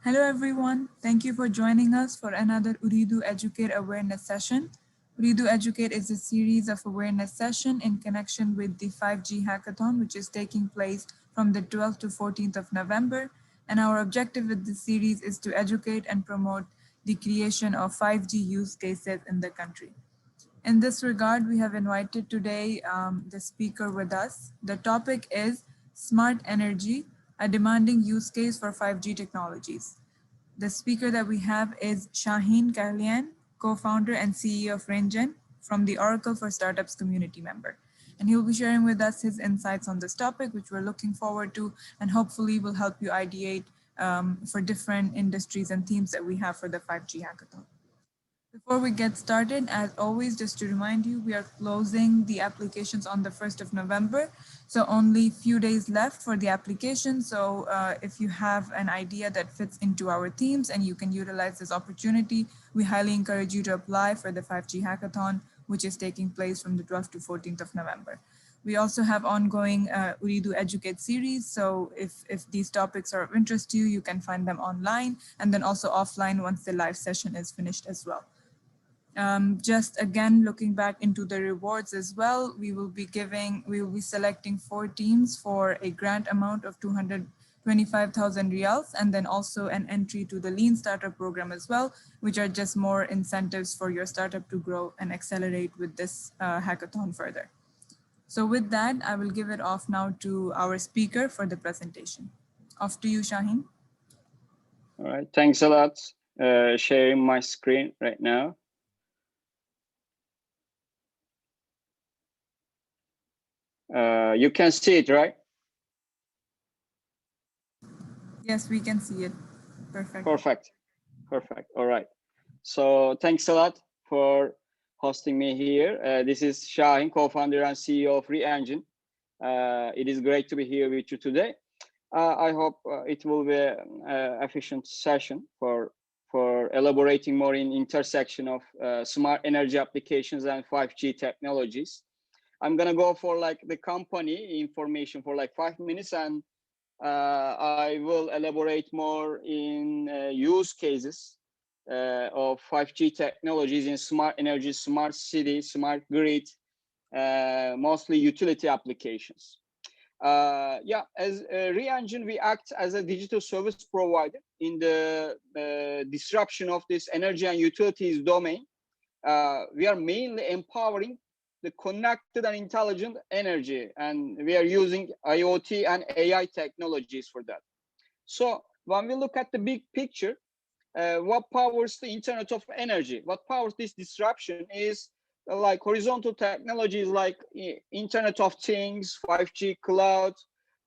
Hello everyone, thank you for joining us for another Uridu Educate awareness session. Uridu Educate is a series of awareness session in connection with the 5G hackathon, which is taking place from the 12th to 14th of November. And our objective with this series is to educate and promote the creation of 5G use cases in the country. In this regard, we have invited today the speaker with us. The topic is Smart Energy, a demanding use case for 5G technologies. The speaker that we have is Shaheen Kahlian, co-founder and CEO of Rengen from the Oracle for Startups community member. And he will be sharing with us his insights on this topic, which we're looking forward to, and hopefully will help you ideate for different industries and themes that we have for the 5G hackathon. Before we get started, as always, just to remind you, we are closing the applications on the 1st of November. So only few days left for the application. So if you have an idea that fits into our themes and you can utilize this opportunity, we highly encourage you to apply for the 5G hackathon, which is taking place from the 12th to 14th of November. We also have ongoing Uridu Educate series. So if these topics are of interest to you, you can find them online and then also offline once the live session is finished as well. Just again, looking back into the rewards as well, we will be selecting 4 teams for a grant amount of 225,000 riyals, and then also an entry to the Lean Startup program as well, which are just more incentives for your startup to grow and accelerate with this hackathon further. So with that, I will give it off now to our speaker for the presentation. Off to you, Shaheen. All right, thanks a lot. Sharing my screen right now. You can see it, right? Yes, we can see it. Perfect. Perfect. All right. So thanks a lot for hosting me here. This is Shaheen, co-founder and CEO of Rengen. It is great to be here with you today. I hope it will be an efficient session for elaborating more in intersection of smart energy applications and 5G technologies. I'm gonna go for like the company information for like 5 minutes, and I will elaborate more in use cases of 5G technologies in smart energy, smart city, smart grid, mostly utility applications. As Rengen, we act as a digital service provider in the disruption of this energy and utilities domain. We are mainly empowering the connected and intelligent energy, and we are using IoT and AI technologies for that. So when we look at the big picture, what powers the Internet of Energy? What powers this disruption is like horizontal technologies like Internet of Things, 5G, cloud,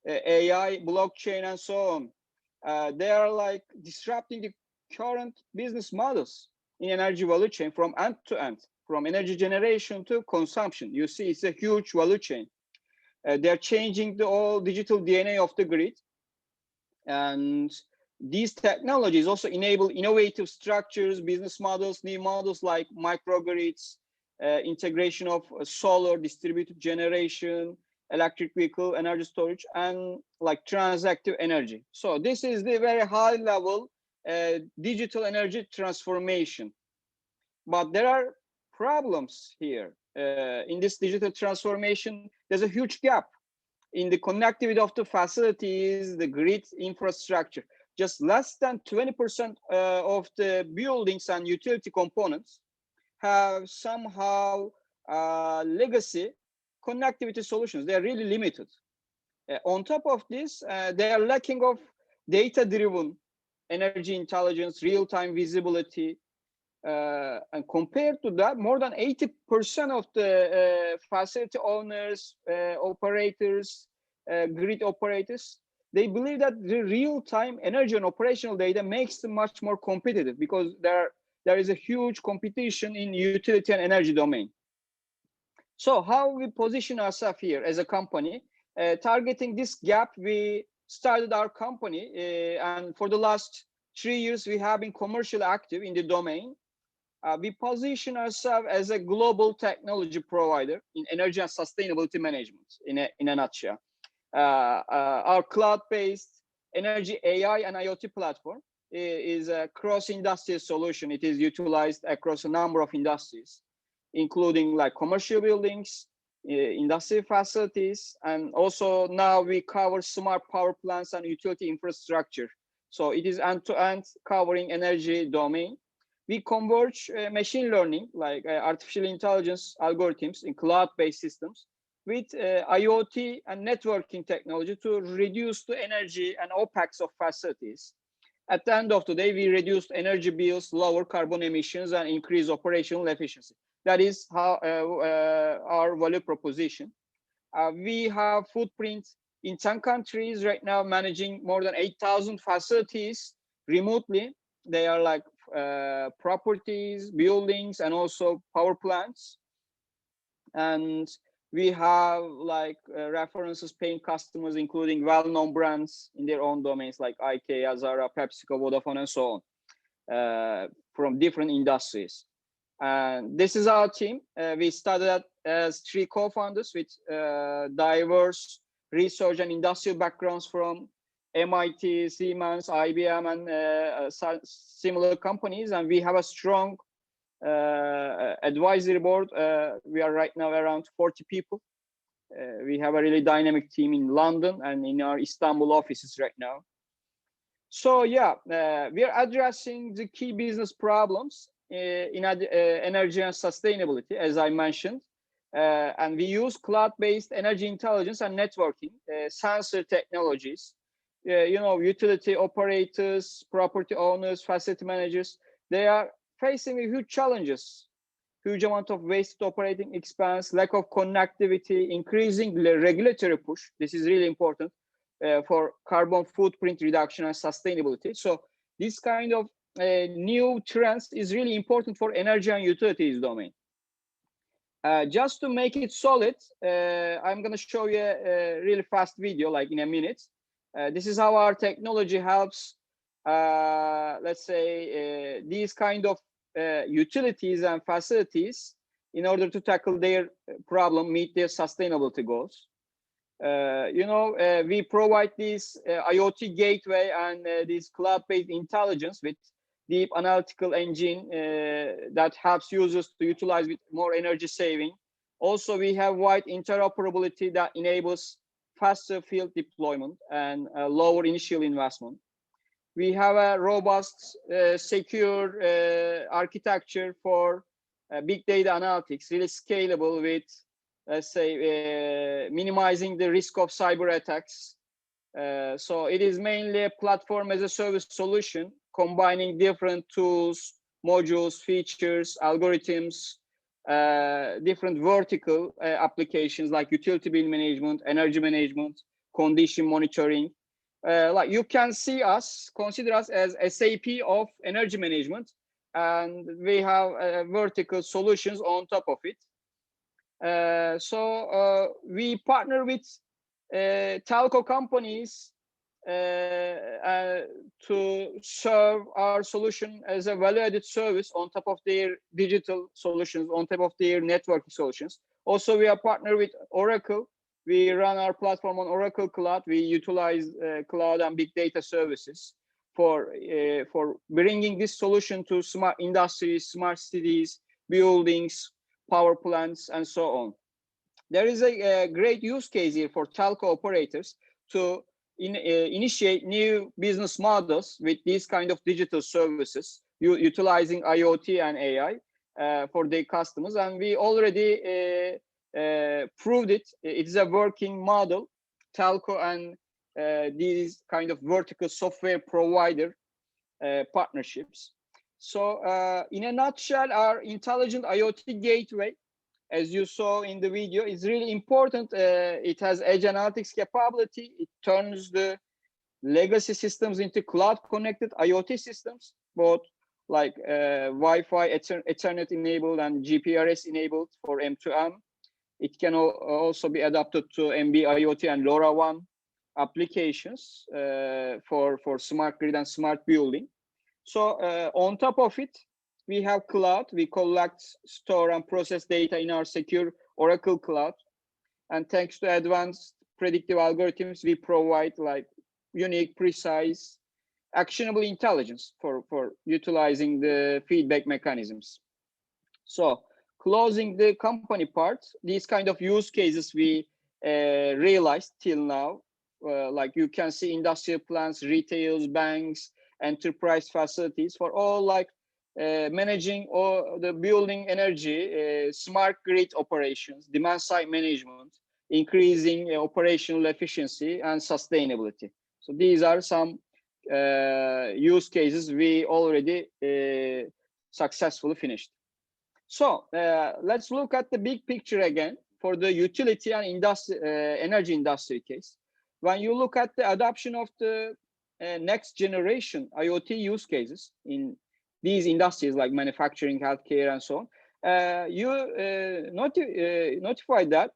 AI, blockchain, and so on. They are like disrupting the current business models in energy value chain from end to end, from energy generation to consumption. You see, it's a huge value chain. They're changing the whole digital DNA of the grid. And these technologies also enable innovative structures, business models, new models like microgrids, integration of solar, distributed generation, electric vehicle, energy storage, and like transactive energy. So this is the very high level digital energy transformation. But there are problems here. In this digital transformation, there's a huge gap in the connectivity of the facilities, the grid infrastructure. Just less than 20% of the buildings and utility components have somehow legacy connectivity solutions. They are really limited. On top of this, they are lacking of data-driven energy intelligence, real-time visibility, and compared to that, more than 80% of the facility owners, operators, grid operators, they believe that the real-time energy and operational data makes them much more competitive because there is a huge competition in utility and energy domain. So how we position ourselves here as a company, targeting this gap, we started our company, and for the last 3 years, we have been commercially active in the domain. We position ourselves as a global technology provider in energy and sustainability management in a nutshell. Our cloud-based energy, AI, and IoT platform is a cross-industry solution. It is utilized across a number of industries, including like commercial buildings, industry facilities, and also now we cover smart power plants and utility infrastructure. So it is end-to-end covering energy domain. We converge machine learning, like artificial intelligence algorithms in cloud-based systems with IoT and networking technology to reduce the energy and OpEx of facilities. At the end of the day, we reduced energy bills, lower carbon emissions, and increase operational efficiency. That is how our value proposition. We have footprint in 10 countries right now, managing more than 8,000 facilities remotely. They are like properties, buildings, and also power plants. And we have like references paying customers, including well-known brands in their own domains like IKEA, Zara, PepsiCo, Vodafone, and so on, from different industries. And this is our team. We started as 3 co-founders with diverse research and industrial backgrounds from MIT, Siemens, IBM, and similar companies. And we have a strong advisory board. We are right now around 40 people. We have a really dynamic team in London and in our Istanbul offices right now. So yeah, we are addressing the key business problems in energy and sustainability, as I mentioned. And we use cloud-based energy intelligence and networking, sensor technologies. Utility operators, property owners, facility managers, they are facing huge challenges, huge amount of wasted operating expense, lack of connectivity, increasing regulatory push. This is really important for carbon footprint reduction and sustainability. So this kind of new trends is really important for energy and utilities domain. Just to make it solid, I'm going to show you a really fast video, like in a minute. This is how our technology helps, let's say, these kind of utilities and facilities in order to tackle their problem, meet their sustainability goals. We provide this IoT gateway and this cloud-based intelligence with deep analytical engine that helps users to utilize with more energy saving. Also, we have wide interoperability that enables faster field deployment and lower initial investment. We have a robust, secure architecture for big data analytics, really scalable with, let's say, minimizing the risk of cyber attacks. So it is mainly a platform as a service solution, combining different tools, modules, features, algorithms, different vertical applications like utility bill management, energy management, condition monitoring. Like you can see us, consider us as SAP of energy management, and we have vertical solutions on top of it. So we partner with telco companies to serve our solution as a value-added service on top of their digital solutions, on top of their networking solutions. Also, we are partnered with Oracle. We run our platform on Oracle Cloud. We utilize cloud and big data services for bringing this solution to smart industries, smart cities, buildings, power plants, and so on. There is a great use case here for telco operators to initiate new business models with these kind of digital services, utilizing IoT and AI for their customers. And we already proved it. It's a working model, telco and these kind of vertical software provider partnerships. So in a nutshell, our intelligent IoT gateway, as you saw in the video, is really important. It has edge analytics capability. It turns the legacy systems into cloud connected IoT systems, both like Wi-Fi, Ethernet enabled and GPRS enabled for M2M. It can also be adapted to NB-IoT and LoRaWAN applications for smart grid and smart building. So on top of it, we have cloud. We collect, store, and process data in our secure Oracle Cloud. And thanks to advanced predictive algorithms, we provide like unique, precise actionable intelligence for utilizing the feedback mechanisms. So closing the company part, these kind of use cases we realized till now, like you can see industrial plants, retails, banks, enterprise facilities for all like managing or the building energy, smart grid operations, demand side management, increasing operational efficiency and sustainability. So these are some use cases we already successfully finished. So let's look at the big picture again for the utility and industry, energy industry case. When you look at the adoption of the next generation IoT use cases in these industries like manufacturing, healthcare, and so on, you notify that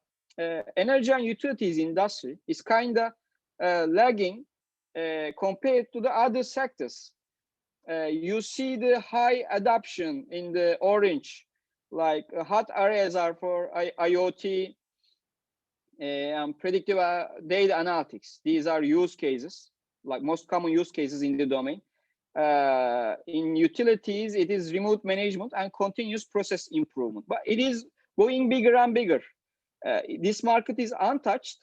energy and utilities industry is kind of lagging compared to the other sectors. You see the high adoption in the orange, like hot areas are for IoT and predictive data analytics. These are use cases, like most common use cases in the domain. In utilities, it is remote management and continuous process improvement, but it is going bigger and bigger. This market is untouched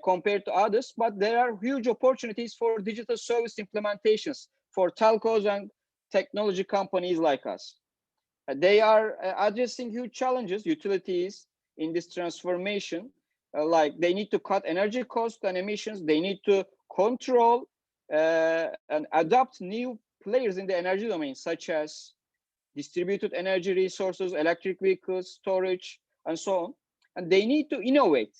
compared to others, but there are huge opportunities for digital service implementations for telcos and technology companies like us. They are addressing huge challenges, utilities in this transformation, like they need to cut energy costs and emissions, they need to control and adopt new players in the energy domain, such as distributed energy resources, electric vehicles, storage, and so on. And they need to innovate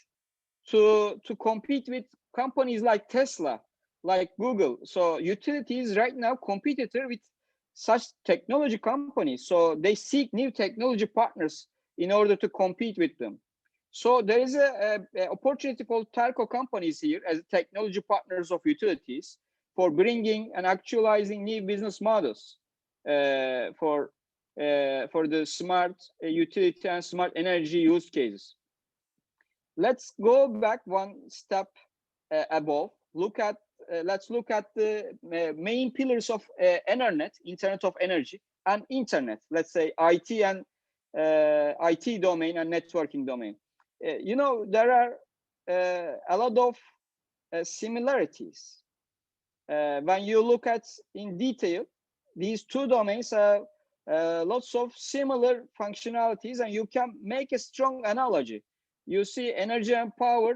to compete with companies like Tesla, like Google. So utilities right now competitor with such technology companies. So they seek new technology partners in order to compete with them. So there is a opportunity for telco companies here as technology partners of utilities for bringing and actualizing new business models for the smart utility and smart energy use cases. Let's go back one step above. Let's look at the main pillars of Internet, Internet of Energy, and Internet. Let's say IT and IT domain and networking domain. You know, there are a lot of similarities. When you look at in detail, these two domains have lots of similar functionalities, and you can make a strong analogy. You see energy and power,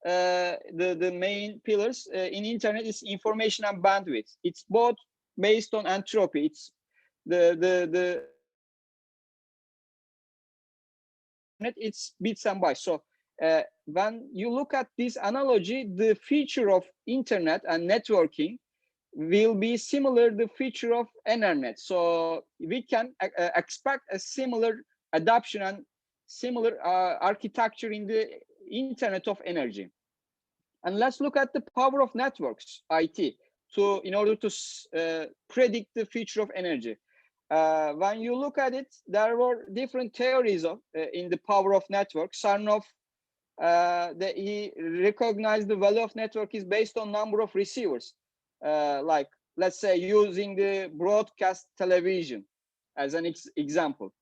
the main pillars in internet is information and bandwidth. It's both based on entropy. It's the it's bits and bytes. So when you look at this analogy, the feature of internet and networking will be similar the feature of internet. So we can expect a similar adoption and similar architecture in the Internet of Energy. And let's look at the power of networks, IT, in order to predict the future of energy. When you look at it, there were different theories of in the power of network. Sarnoff, he recognized the value of network is based on number of receivers. Like let's say using the broadcast television as an example.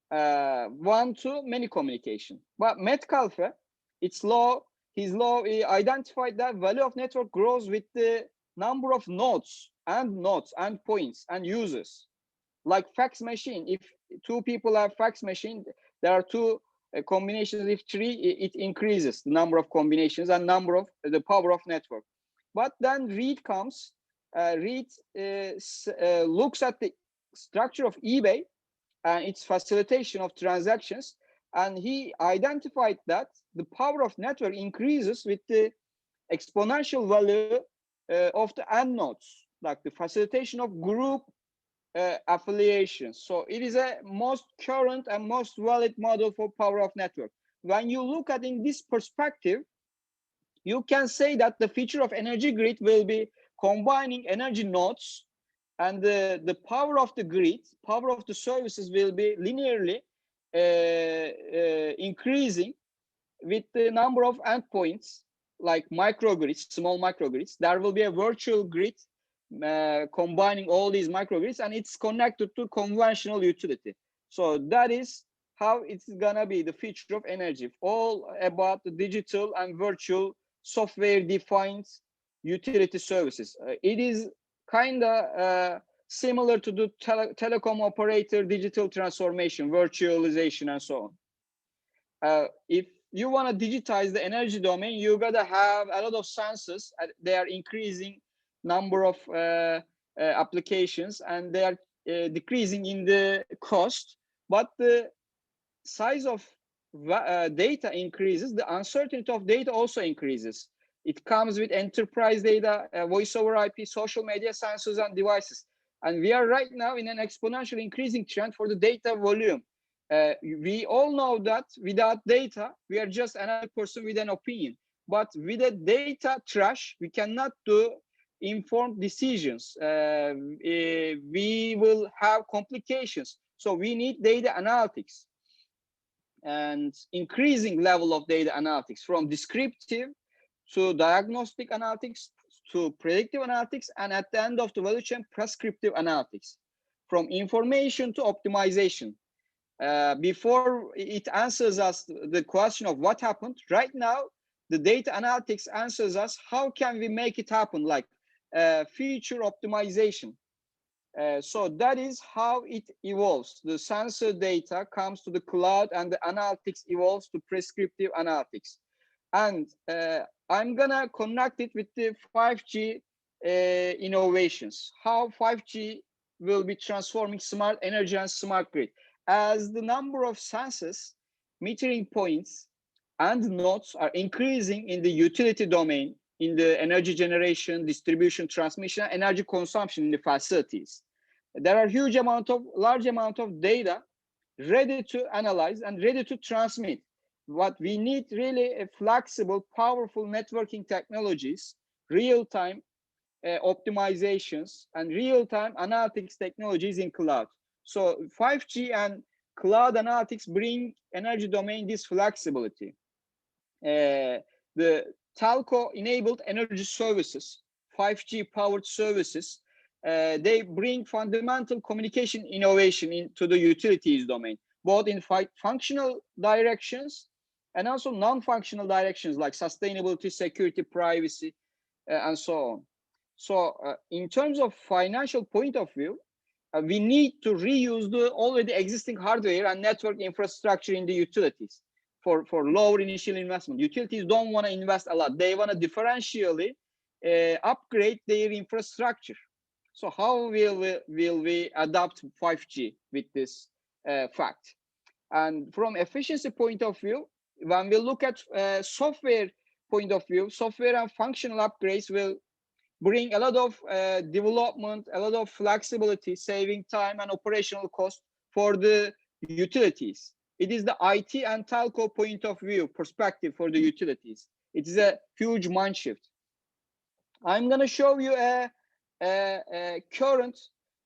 One to many communication. But Metcalfe, his law, he identified that value of network grows with the number of nodes and points and users. Like fax machine, if two people have fax machine, there are two combinations. If three, it increases the number of combinations and number of the power of network. But then Reed comes, Reed looks at the structure of eBay and its facilitation of transactions, and he identified that the power of network increases with the exponential value of the end nodes, like the facilitation of group affiliations. So it is a most current and most valid model for power of network. When you look at in this perspective, you can say that the feature of energy grid will be combining energy nodes, and the power of the grid, power of the services will be linearly increasing with the number of endpoints, like microgrids, small microgrids. There will be a virtual grid combining all these microgrids, and it's connected to conventional utility. So that is how it's gonna be the future of energy, all about the digital and virtual software defined utility services. It is kind of similar to the telecom operator digital transformation, virtualization, and so on. If you want to digitize the energy domain, you gotta have a lot of sensors. They are increasing number of applications, and they are decreasing in the cost, but the size of data increases, the uncertainty of data also increases. It comes with enterprise data, voice over IP, social media, sensors, and devices. And we are right now in an exponential increasing trend for the data volume. We all know that without data, we are just another person with an opinion. But with a data trash, we cannot do informed decisions. We will have complications. So we need data analytics and increasing level of data analytics, from descriptive to diagnostic analytics to predictive analytics, and at the end of the value chain, prescriptive analytics, from information to optimization. Before it answers us the question of what happened, right now the data analytics answers us how can we make it happen, like feature optimization. So that is how it evolves. The sensor data comes to the cloud, and the analytics evolves to prescriptive analytics. And I'm gonna connect it with the 5G innovations, how 5G will be transforming smart energy and smart grid. As the number of sensors, metering points, and nodes are increasing in the utility domain, in the energy generation, distribution, transmission, energy consumption in the facilities, there are large amount of data ready to analyze and ready to transmit. What we need really a flexible, powerful networking technologies, real-time optimizations, and real-time analytics technologies in cloud. So 5G and cloud analytics bring energy domain this flexibility. The telco-enabled energy services, 5G powered services, they bring fundamental communication innovation into the utilities domain, both in functional directions and also non-functional directions like sustainability, security, privacy, and so on. So in terms of financial point of view, we need to reuse the already existing hardware and network infrastructure in the utilities for lower initial investment. Utilities don't want to invest a lot. They want to differentially upgrade their infrastructure. So how will we adopt 5G with this fact? And from efficiency point of view, when we look at software point of view, software and functional upgrades will bring a lot of development, a lot of flexibility, saving time and operational cost for the utilities. It is the IT and telco point of view perspective for the utilities. It is a huge mind shift. I'm going to show you a current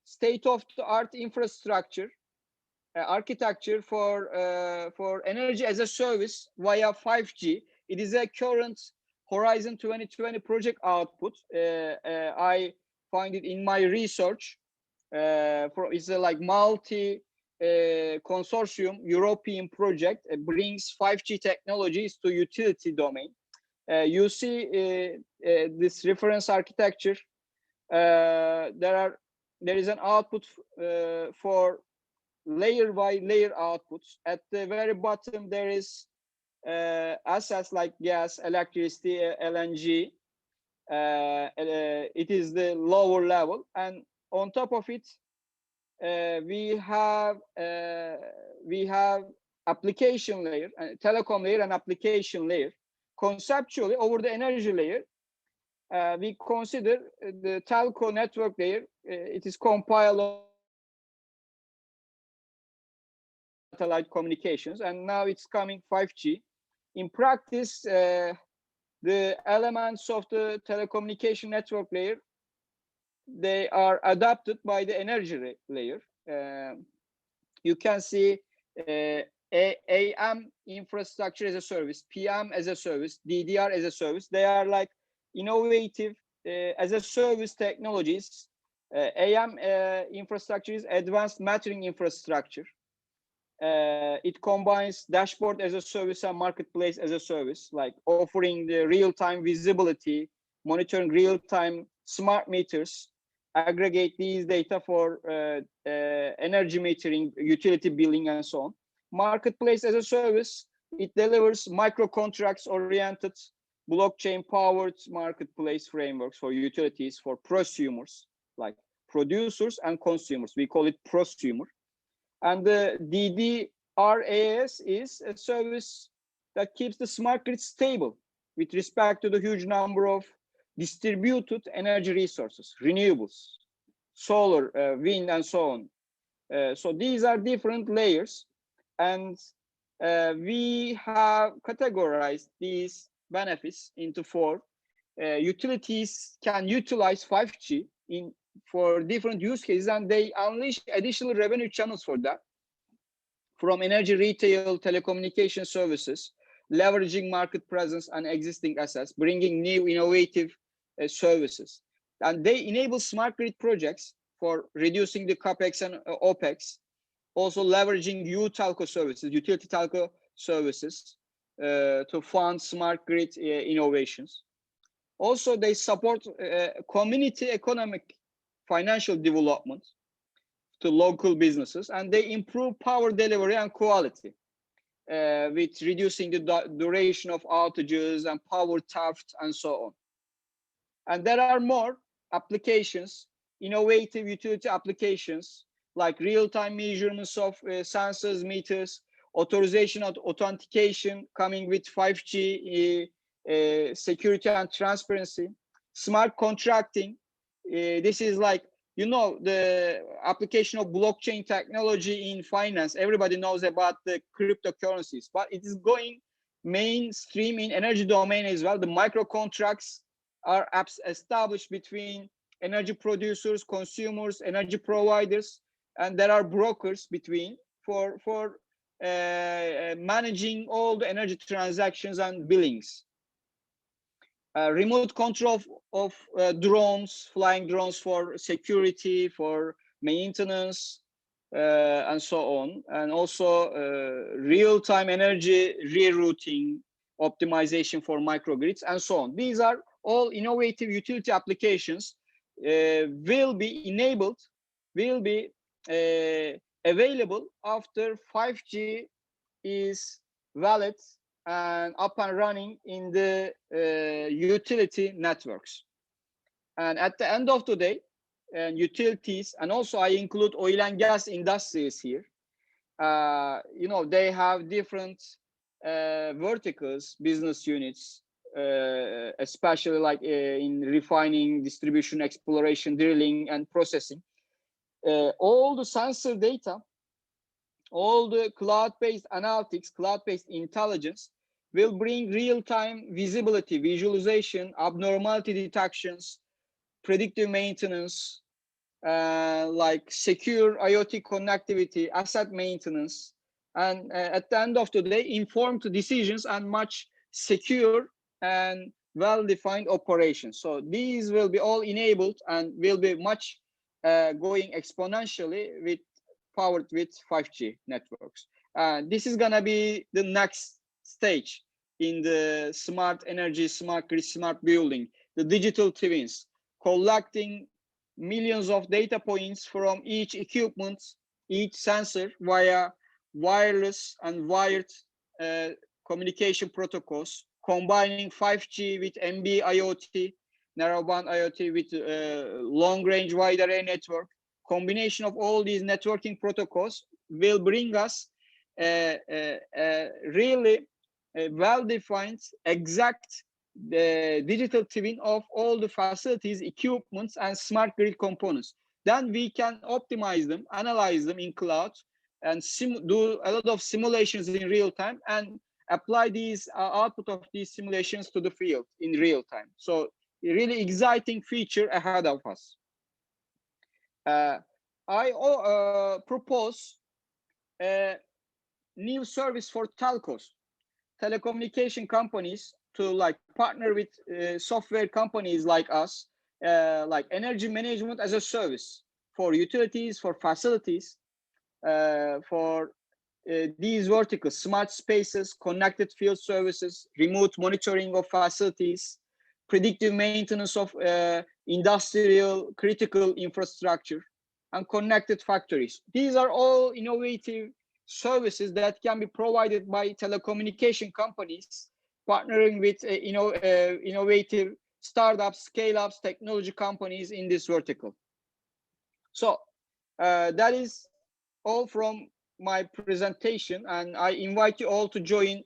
state-of-the-art infrastructure architecture for energy as a service via 5G. It is a current Horizon 2020 project output. I find it in my research. It's a like multi consortium European project. It brings 5G technologies to utility domain. You see this reference architecture. There is an output for layer by layer outputs. At the very bottom, there is assets like gas, electricity, LNG. It is the lower level, and on top of it, we have application layer, telecom layer, and application layer. Conceptually, over the energy layer, we consider the telco network layer. It is compiled satellite communications, and now it's coming 5G. In practice, the elements of the telecommunication network layer, they are adapted by the energy layer. You can see AM infrastructure as a service, PM as a service, DDR as a service. They are like innovative as a service technologies. AM infrastructure is advanced metering infrastructure. It combines dashboard as a service and marketplace as a service, like offering the real-time visibility, monitoring real-time smart meters, aggregate these data for energy metering, utility billing, and so on. Marketplace as a service, it delivers micro contracts oriented, blockchain powered marketplace frameworks for utilities for prosumers, like producers and consumers. We call it prosumer. And the DDRAS is a service that keeps the smart grid stable with respect to the huge number of distributed energy resources, renewables, solar, wind, and so on. So these are different layers, and we have categorized these benefits into four. Utilities can utilize 5G for different use cases, and they unleash additional revenue channels for that, from energy retail, telecommunication services, leveraging market presence and existing assets, bringing new innovative services. And they enable smart grid projects for reducing the CapEx and OpEx, also leveraging telco services, utility telco services to fund smart grid innovations. Also, they support community economic financial development to local businesses, and they improve power delivery and quality with reducing the duration of outages and power theft and so on. And there are more applications, innovative utility applications like real-time measurements of sensors, meters, authorization and authentication coming with 5G security and transparency, smart contracting. This is like, you know, the application of blockchain technology in finance. Everybody knows about the cryptocurrencies, but it is going mainstream in energy domain as well. The micro contracts are established between energy producers, consumers, energy providers, and there are brokers between for managing all the energy transactions and billings. Remote control of drones, flying drones for security, for maintenance, and so on. And also real-time energy rerouting, optimization for microgrids, and so on. These are all innovative utility applications will be enabled, will be available after 5G is valid and up and running in the utility networks. And at the end of the day, utilities, and also I include oil and gas industries here, you know, they have different verticals, business units, especially like in refining, distribution, exploration, drilling, and processing. All the sensor data, all the cloud-based analytics, cloud-based intelligence will bring real-time visibility, visualization, abnormality detections, predictive maintenance, like secure IoT connectivity, asset maintenance, and at the end of the day, informed decisions and much secure and well-defined operations. So these will be all enabled and will be much going exponentially with powered with 5G networks. This is gonna be the next stage in the smart energy, smart grid, smart building, the digital twins, collecting millions of data points from each equipment, each sensor via wireless and wired communication protocols, combining 5G with NB-IoT, narrowband IoT with long-range wide array network. Combination of all these networking protocols will bring us really well-defined, exact digital twin of all the facilities, equipments, and smart grid components. Then we can optimize them, analyze them in cloud, and do a lot of simulations in real time and apply these output of these simulations to the field in real time. So a really exciting feature ahead of us. I propose a new service for telcos, telecommunication companies, to like partner with software companies like us like energy management as a service for utilities, for facilities, for these verticals: smart spaces, connected field services, remote monitoring of facilities, predictive maintenance of industrial critical infrastructure, and connected factories. These are all innovative services that can be provided by telecommunication companies partnering with innovative startups, scale-ups, technology companies in this vertical. So that is all from my presentation, and I invite you all to join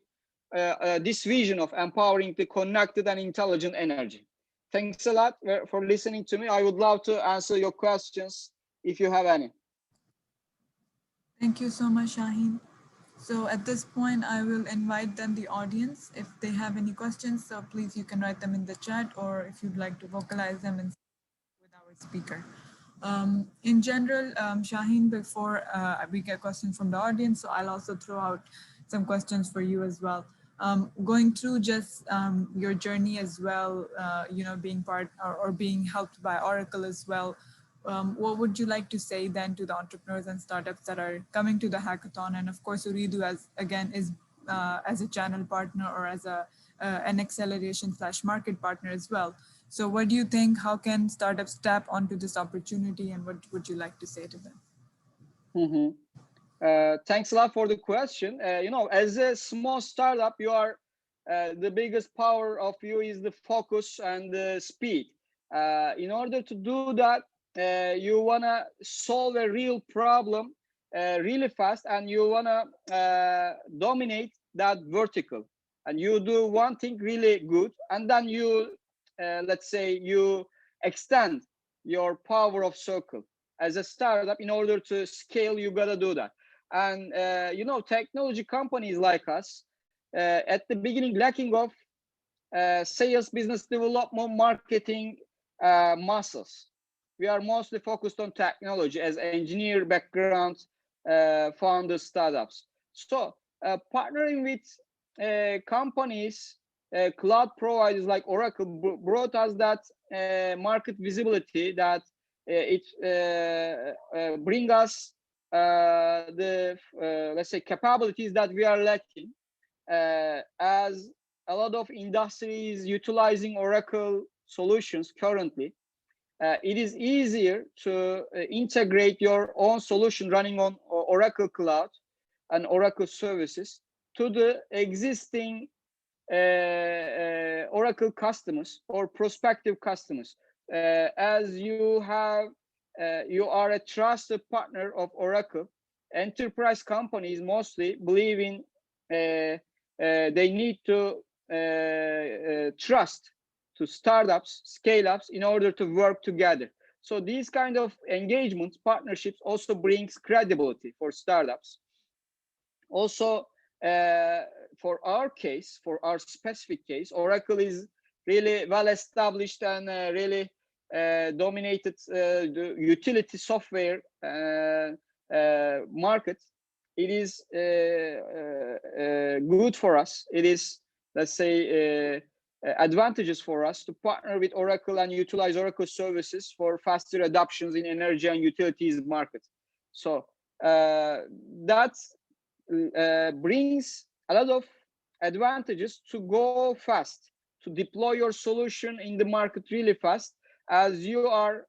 this vision of empowering the connected and intelligent energy. Thanks a lot for listening to me. I would love to answer your questions if you have any. Thank you so much, Shaheen. So at this point, I will invite then the audience. If they have any questions, so please you can write them in the chat, or if you'd like to vocalize them with our speaker. In general, Shaheen, before we get questions from the audience, so I'll also throw out some questions for you as well. Going through just your journey as well, being part or being helped by Oracle as well. What would you like to say then to the entrepreneurs and startups that are coming to the hackathon? And of course, Ooredoo is as a channel partner or as an acceleration/market partner as well. So what do you think? How can startups tap onto this opportunity, and what would you like to say to them? Thanks a lot for the question. As a small startup, you are the biggest power of you is the focus and the speed. In order to do that, you wanna solve a real problem really fast, and you wanna dominate that vertical. And you do one thing really good, and then you, let's say, you extend your power of circle. As a startup, in order to scale, you gotta do that. And technology companies like us, at the beginning, lacking of sales, business development, marketing muscles. We are mostly focused on technology as engineer background founder startups. So partnering with companies, cloud providers like Oracle brought us that market visibility that it bring us the let's say capabilities that we are lacking, as a lot of industries utilizing Oracle solutions currently. It is easier to integrate your own solution running on Oracle Cloud and Oracle services to the existing Oracle customers or prospective customers. As you are a trusted partner of Oracle, enterprise companies mostly believe in they need to trust to startups, scale-ups in order to work together. So these kind of engagements, partnerships also brings credibility for startups. Also, for our case, for our specific case, Oracle is really well established and really dominated the utility software market. It is good for us. It is, let's say, advantages for us to partner with Oracle and utilize Oracle services for faster adoptions in energy and utilities market. So that brings a lot of advantages to go fast, to deploy your solution in the market really fast, as you are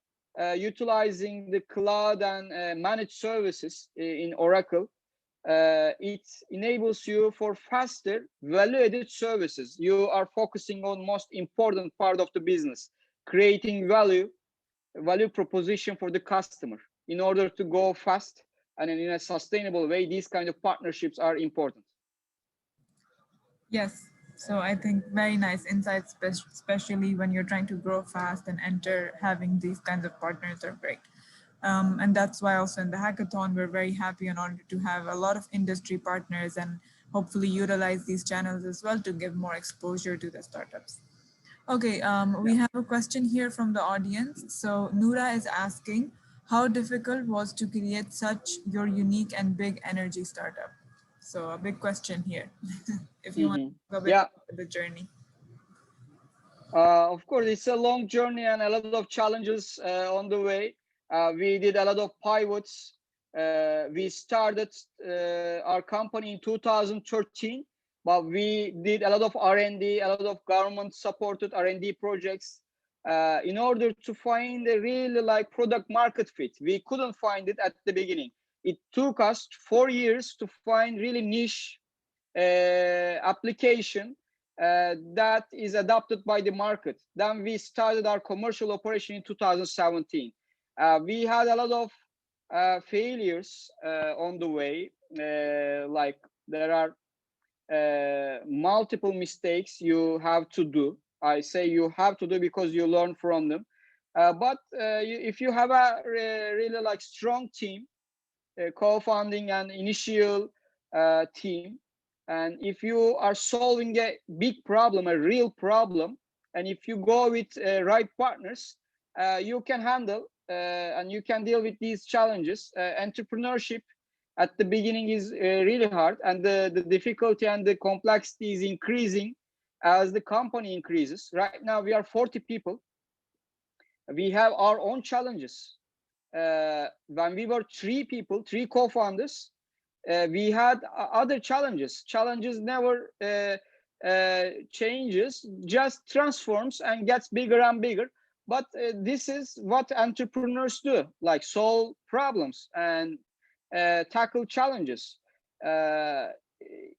utilizing the cloud and managed services in Oracle. It enables you for faster value-added services. You are focusing on most important part of the business, creating value proposition for the customer. In order to go fast and in a sustainable way, these kind of partnerships are important. Yes, so I think very nice insights, especially when you're trying to grow fast and enter, having these kinds of partners are great. And that's why also in the hackathon, we're very happy and honored to have a lot of industry partners and hopefully utilize these channels as well to give more exposure to the startups. Okay, we have a question here from the audience. So Noura is asking, how difficult was to create such your unique and big energy startup? So a big question here, if you want to go a bit about the journey. Of course, it's a long journey and a lot of challenges on the way. We did a lot of pivots. We started our company in 2013, but we did a lot of R&D, a lot of government-supported R&D projects in order to find a really like product market fit. We couldn't find it at the beginning. It took us 4 years to find really niche application that is adopted by the market. Then we started our commercial operation in 2017. We had a lot of failures on the way. Like there are multiple mistakes you have to do. I say you have to do because you learn from them. But if you have a really like strong team, co-founding an initial team, and if you are solving a big problem, a real problem, and if you go with right partners, you can handle and you can deal with these challenges. Entrepreneurship at the beginning is really hard, and the difficulty and the complexity is increasing as the company increases. Right now, we are 40 people. We have our own challenges. When we were 3 people, 3 co-founders, we had other challenges. Challenges never changes, just transforms and gets bigger and bigger. But this is what entrepreneurs do, like solve problems and tackle challenges.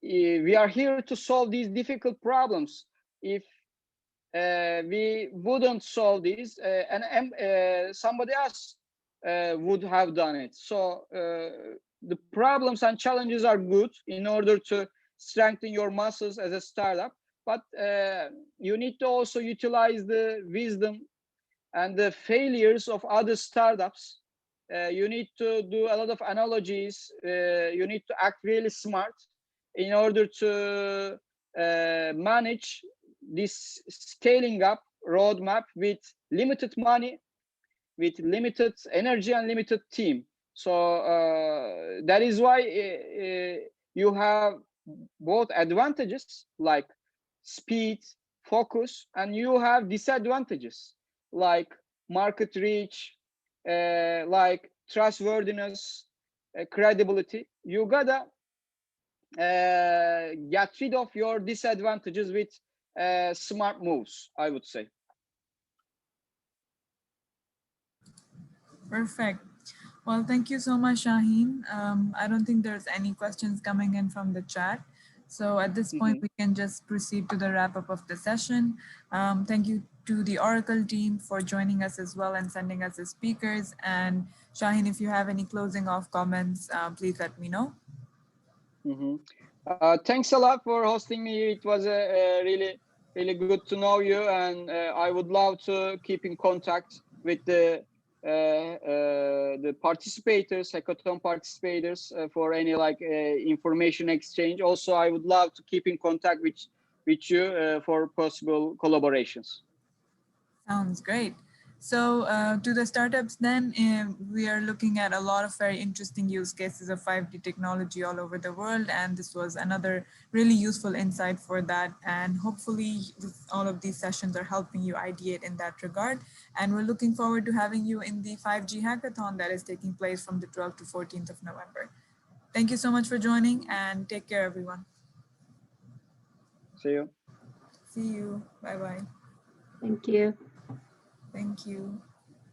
We are here to solve these difficult problems. If we wouldn't solve these, and somebody else would have done it. So the problems and challenges are good in order to strengthen your muscles as a startup, but you need to also utilize the wisdom and the failures of other startups. You need to do a lot of analogies. You need to act really smart in order to manage this scaling up roadmap with limited money, with limited energy and limited team. So that is why you have both advantages like speed, focus, and you have disadvantages like market reach, like trustworthiness, credibility. You gotta get rid of your disadvantages with smart moves, I would say. Perfect. Well, thank you so much, Shaheen. I don't think there's any questions coming in from the chat. So at this point, we can just proceed to the wrap up of the session. Thank you to the Oracle team for joining us as well and sending us the speakers. And Shaheen, if you have any closing off comments, please let me know. Thanks a lot for hosting me. It was really good to know you, and I would love to keep in contact with the participators, hackathon participators, for any like information exchange. Also, I would love to keep in contact with you for possible collaborations. Sounds great. So to the startups then, we are looking at a lot of very interesting use cases of 5G technology all over the world. And this was another really useful insight for that. And hopefully all of these sessions are helping you ideate in that regard. And we're looking forward to having you in the 5G hackathon that is taking place from the 12th to 14th of November. Thank you so much for joining, and take care, everyone. See you. See you. Bye-bye. Thank you. Thank you.